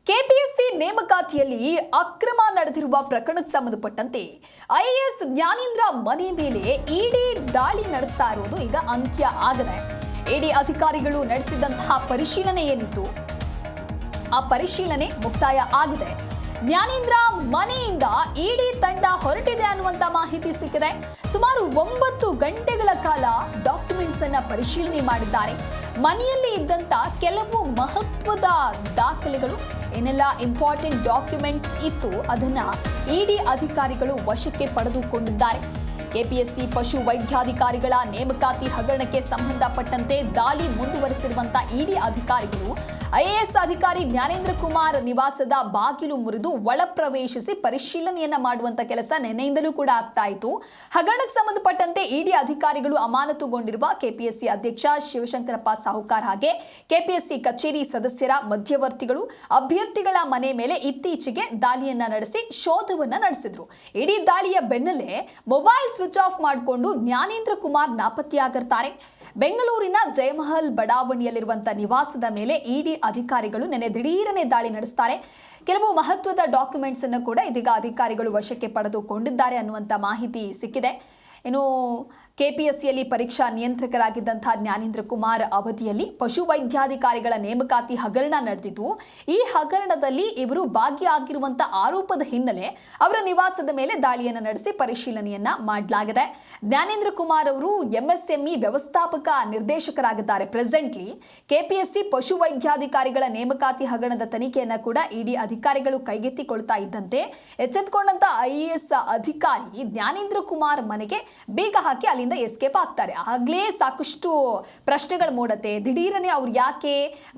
KPSC ನೇಮಕಾತಿಯಲ್ಲಿ ಅಕ್ರಮ ನಡೆದಿರುವ ಪ್ರಕರಣಕ್ಕೆ ಸಂಬಂಧಪಟ್ಟಂತೆ ಐಎಎಸ್ ಜ್ಞಾನೇಂದ್ರ ಮನೆ ಮೇಲೆ ಇಡಿ ದಾಳಿ ನಡೆಸ್ತಾ ಇರುವುದು ಈಗ ಅಂತ್ಯ ಆಗದೆ. ಇಡಿ ಅಧಿಕಾರಿಗಳು ನಡೆಸಿದಂತಹ ಪರಿಶೀಲನೆ ಏನಿತ್ತು ಆ ಪರಿಶೀಲನೆ ಮುಕ್ತಾಯ ಆಗಿದೆ. ಜ್ಞಾನೇಂದ್ರ ಮನೆಯಿಂದ ಇಡಿ ತಂಡ ಹೊರಟಿದೆ ಅನ್ನುವಂತ ಮಾಹಿತಿ ಸಿಕ್ಕಿದೆ. ಸುಮಾರು 9 ಗಂಟೆಗಳ ಕಾಲ ಡಾಕ್ಯುಮೆಂಟ್ಸ್ ಅನ್ನ ಪರಿಶೀಲನೆ ಮಾಡಿದ್ದಾರೆ. ಮನೆಯಲ್ಲಿ ಇದ್ದಂತ ಕೆಲವು ಮಹತ್ವದ ದಾಖಲೆಗಳು, ಏನೆಲ್ಲ ಇಂಪಾರ್ಟೆಂಟ್ ಡಾಕ್ಯುಮೆಂಟ್ಸ್ ಇತ್ತು, ಅದನ್ನ ಇಡಿ ಅಧಿಕಾರಿಗಳು ವಶಕ್ಕೆ ಪಡೆದುಕೊಂಡಿದ್ದಾರೆ. ಕೆಪಿಎಸ್ಸಿ ಪಶು ವೈದ್ಯಾಧಿಕಾರಿಗಳ ನೇಮಕಾತಿ ಹಗರಣಕ್ಕೆ ಸಂಬಂಧಪಟ್ಟಂತೆ ದಾಳಿ ಮುಂದುವರೆಸಿರುವಂತಹ ಇಡಿ ಅಧಿಕಾರಿಗಳು ಐಎಎಸ್ ಅಧಿಕಾರಿ ಜ್ಞಾನೇಂದ್ರ ಕುಮಾರ್ ನಿವಾಸದ ಬಾಗಿಲು ಮುರಿದು ಒಳ ಪ್ರವೇಶಿಸಿ ಪರಿಶೀಲನೆಯನ್ನ ಮಾಡುವಂತ ಕೆಲಸ ನಿನ್ನೆಯಿಂದಲೂ ಕೂಡ ಆಗ್ತಾ ಇತ್ತು. ಹಗರಣಕ್ಕೆ ಸಂಬಂಧಪಟ್ಟಂತೆ ಇಡಿ ಅಧಿಕಾರಿಗಳು ಅಮಾನತುಗೊಂಡಿರುವ ಕೆಪಿಎಸ್ಸಿ ಅಧ್ಯಕ್ಷ ಶಿವಶಂಕರಪ್ಪ ಸಾಹುಕಾರ್ ಹಾಗೆ ಕೆಪಿಎಸ್ಸಿ ಕಚೇರಿ ಸದಸ್ಯರ ಮಧ್ಯವರ್ತಿಗಳು ಅಭ್ಯರ್ಥಿಗಳ ಮನೆ ಮೇಲೆ ಇತ್ತೀಚೆಗೆ ದಾಳಿಯನ್ನ ನಡೆಸಿ ಶೋಧವನ್ನ ನಡೆಸಿದ್ರು. ಇಡೀ ದಾಳಿಯ ಬೆನ್ನಲ್ಲೇ ಮೊಬೈಲ್ ಸ್ವಿಚ್ ಆಫ್ ಮಾಡಿಕೊಂಡು ಜ್ಞಾನೇಂದ್ರ ಕುಮಾರ್ ನಾಪತ್ತೆಯಾಗಿರ್ತಾರೆ. ಬೆಂಗಳೂರಿನ ಜಯಮಹಲ್ ಬಡಾವಣೆಯಲ್ಲಿರುವಂತಹ ನಿವಾಸದ ಮೇಲೆ ಇಡಿ ಅಧಿಕಾರಿಗಳು ನಿನ್ನೆ ದಿಢೀರನೆ ದಾಳಿ ನಡೆಸ್ತಾರೆ. ಕೆಲವು ಮಹತ್ವದ ಡಾಕ್ಯುಮೆಂಟ್ಸ್ ಅನ್ನು ಕೂಡ ಇದೀಗ ಅಧಿಕಾರಿಗಳು ವಶಕ್ಕೆ ಪಡೆದುಕೊಂಡಿದ್ದಾರೆ ಅನ್ನುವಂಥ ಮಾಹಿತಿ ಸಿಕ್ಕಿದೆ. ಇನ್ನು ಕೆಪಿಎಸ್ಸಿಯಲ್ಲಿ ಪರೀಕ್ಷಾ ನಿಯಂತ್ರಕರಾಗಿದ್ದಂತಹ ಜ್ಞಾನೇಂದ್ರ ಕುಮಾರ್ ಅವಧಿಯಲ್ಲಿ ಪಶು ವೈದ್ಯಾಧಿಕಾರಿಗಳ ನೇಮಕಾತಿ ಹಗರಣ ನಡೆದಿದ್ದು, ಈ ಹಗರಣದಲ್ಲಿ ಇವರು ಭಾಗಿಯಾಗಿರುವಂತಹ ಆರೋಪದ ಹಿನ್ನೆಲೆ ಅವರ ನಿವಾಸದ ಮೇಲೆ ದಾಳಿಯನ್ನು ನಡೆಸಿ ಪರಿಶೀಲನೆಯನ್ನ ಮಾಡಲಾಗಿದೆ. ಜ್ಞಾನೇಂದ್ರ ಕುಮಾರ್ ಅವರು ಎಂಎಸ್ಎಂಇ ವ್ಯವಸ್ಥಾಪಕ ನಿರ್ದೇಶಕರಾಗಿದ್ದಾರೆ. ಪ್ರೆಸೆಂಟ್ಲಿ ಕೆಪಿಎಸ್ಸಿ ಪಶು ವೈದ್ಯಾಧಿಕಾರಿಗಳ ನೇಮಕಾತಿ ಹಗರಣದ ತನಿಖೆಯನ್ನ ಕೂಡ ಇಡಿ ಅಧಿಕಾರಿಗಳು ಕೈಗೆತ್ತಿಕೊಳ್ತಾ ಇದ್ದಂತೆ ಎಚ್ಚೆತ್ತುಕೊಂಡಂತ ಐಎಎಸ್ ಅಧಿಕಾರಿ ಜ್ಞಾನೇಂದ್ರ ಕುಮಾರ್ ಮನೆಗೆ ಬೀಗ ಹಾಕಿ ಅಲ್ಲಿಂದ ಎಸ್ಕೇಪ್ ಆಗ್ತಾರೆ. ಆಗ್ಲೇ ಸಾಕಷ್ಟು ಪ್ರಶ್ನೆಗಳು ಮೂಡತ್ತೆ. ದಿಢೀರನೆ ಅವ್ರು ಯಾಕೆ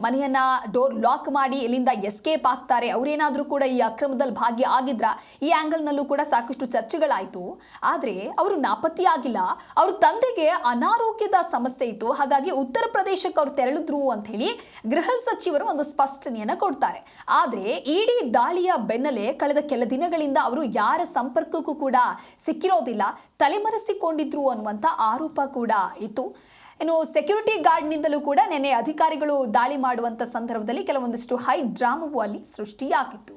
ಮನೆಯನ್ನ ಡೋರ್ ಲಾಕ್ ಮಾಡಿ ಇಲ್ಲಿಂದ ಎಸ್ಕೇಪ್ ಆಗ್ತಾರೆ, ಅವ್ರೇನಾದ್ರೂ ಕೂಡ ಈ ಅಕ್ರಮದಲ್ಲಿ ಭಾಗಿಯಾಗಿದ್ರ, ಈ ಆಂಗಲ್ ನಲ್ಲೂ ಕೂಡ ಸಾಕಷ್ಟು ಚರ್ಚೆಗಳಾಯ್ತು. ಆದ್ರೆ ಅವರು ನಾಪತ್ತೆಯಾಗಿಲ್ಲ. ಅವ್ರ ತಂದೆಗೆ ಅನಾರೋಗ್ಯದ ಸಮಸ್ಯೆ ಇತ್ತು, ಹಾಗಾಗಿ ಉತ್ತರ ಪ್ರದೇಶಕ್ಕೆ ಅವ್ರು ತೆರಳಿದ್ರು ಅಂತ ಹೇಳಿ ಗೃಹ ಸಚಿವರು ಒಂದು ಸ್ಪಷ್ಟನೆಯನ್ನ ಕೊಡ್ತಾರೆ. ಆದ್ರೆ ಇಡೀ ದಾಳಿಯ ಬೆನ್ನಲ್ಲೇ ಕಳೆದ ಕೆಲ ದಿನಗಳಿಂದ ಅವರು ಯಾರ ಸಂಪರ್ಕಕ್ಕೂ ಕೂಡ ಸಿಕ್ಕಿರೋದಿಲ್ಲ, ತಲೆಮರೆಸಿಕೊಂಡಿದ್ರು ಅನ್ನುವಂಥ ಆರೋಪ ಕೂಡ ಇತ್ತು. ಇನ್ನು ಸೆಕ್ಯೂರಿಟಿ ಗಾರ್ಡ್ನಿಂದಲೂ ಕೂಡ ನಿನ್ನೆ ಅಧಿಕಾರಿಗಳು ದಾಳಿ ಮಾಡುವಂತ ಸಂದರ್ಭದಲ್ಲಿ ಕೆಲವೊಂದಿಷ್ಟು ಹೈ ಡ್ರಾಮವೂ ಅಲ್ಲಿ ಸೃಷ್ಟಿಯಾಗಿತ್ತು.